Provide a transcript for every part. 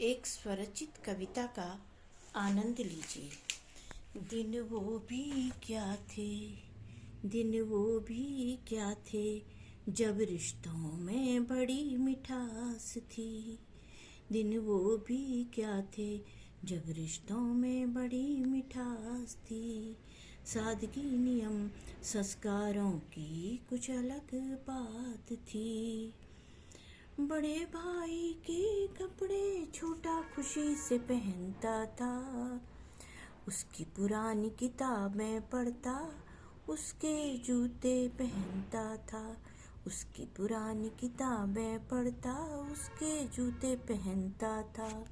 एक स्वरचित कविता का आनंद लीजिए। दिन वो भी क्या थे, दिन वो भी क्या थे, जब रिश्तों में बड़ी मिठास थी। दिन वो भी क्या थे, जब रिश्तों में बड़ी मिठास थी। सादगी नियम संस्कारों की कुछ अलग बात थी। बड़े भाई के कपड़े छोटा खुशी से पहनता था, उसकी पुरानी किताबें पढ़ता, उसके जूते पहनता था। उसकी पुरानी किताबें पढ़ता, उसके जूते पहनता था।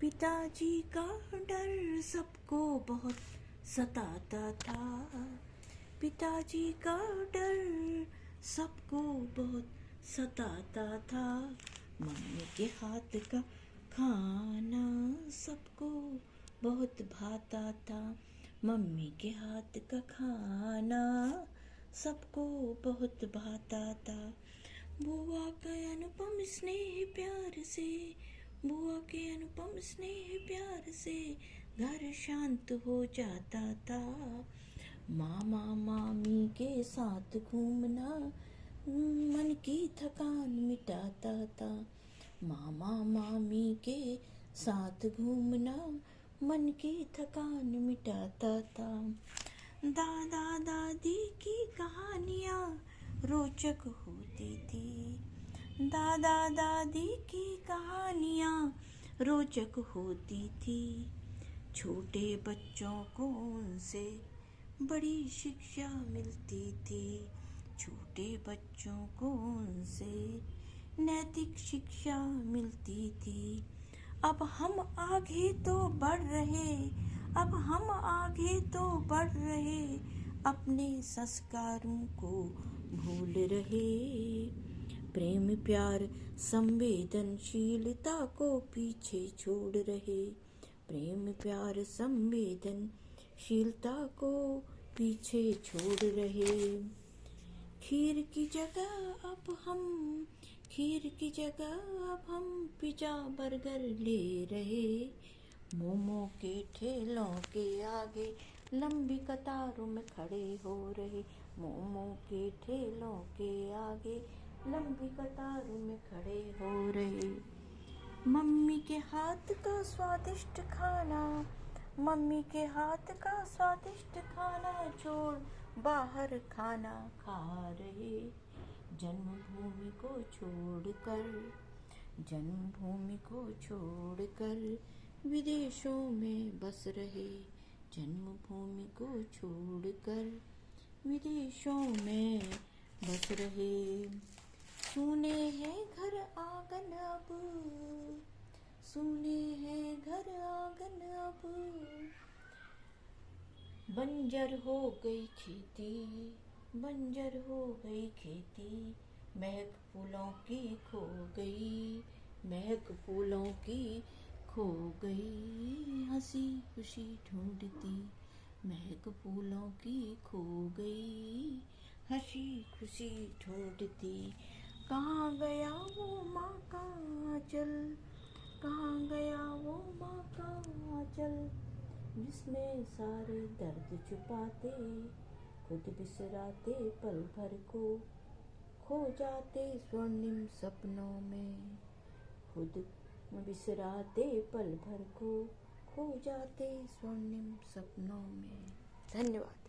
पिताजी का डर सबको बहुत सताता था, पिताजी का डर सबको बहुत सताता था। मम्मी के हाथ का खाना सबको बहुत भाता था, मम्मी के हाथ का खाना सबको बहुत भाता था। बुआ के अनुपम स्नेह प्यार से, बुआ के अनुपम स्नेह प्यार से घर शांत हो जाता था। मामा मामी के साथ घूमना मन की थकान मिटाता था। मामा मामी के साथ घूमना मन की थकान मिटाता था। दादा दादी की कहानियाँ रोचक होती थी, दादा दादी की कहानियाँ रोचक होती थी। छोटे बच्चों को उनसे बड़ी शिक्षा मिलती थी, छोटे बच्चों को उनसे नैतिक शिक्षा मिलती थी। अब हम आगे तो बढ़ रहे, अब हम आगे तो बढ़ रहे, अपने संस्कारों को भूल रहे। प्रेम प्यार संवेदनशीलता को पीछे छोड़ रहे, प्रेम प्यार संवेदनशीलता को पीछे छोड़ रहे। खीर की जगह अब हम, खीर की जगह अब हम पिज़्ज़ा बर्गर ले रहे। मोमो के ठेलों के आगे लंबी कतारों में खड़े हो रहे, मोमो के ठेलों के आगे लंबी कतारों में खड़े हो रहे। मम्मी के हाथ का स्वादिष्ट खाना, मम्मी के हाथ का स्वादिष्ट खाना छोड़ बाहर खाना खा रहे। जन्मभूमि को छोड़कर, जन्मभूमि को छोड़कर विदेशों में बस रहे, जन्मभूमि को छोड़कर विदेशों में बस रहे। सुने हैं घर आंगन अब, सुने हैं घर आंगन अब, बंजर हो गई खेती, बंजर हो गई खेती। महक फूलों की खो गई, महक फूलों की खो गई। हंसी खुशी ढूंढती, महक फूलों की खो गई, हंसी खुशी ढूंढती। कहाँ गया वो माँ का आंचल, कहाँ गया वो माँ का आंचल, जिसमें सारे दर्द छुपाते, खुद बिसराते पल भर को, खो जाते स्वर्णिम सपनों में, खुद बिसराते पल भर को, खो जाते स्वर्णिम सपनों में। धन्यवाद।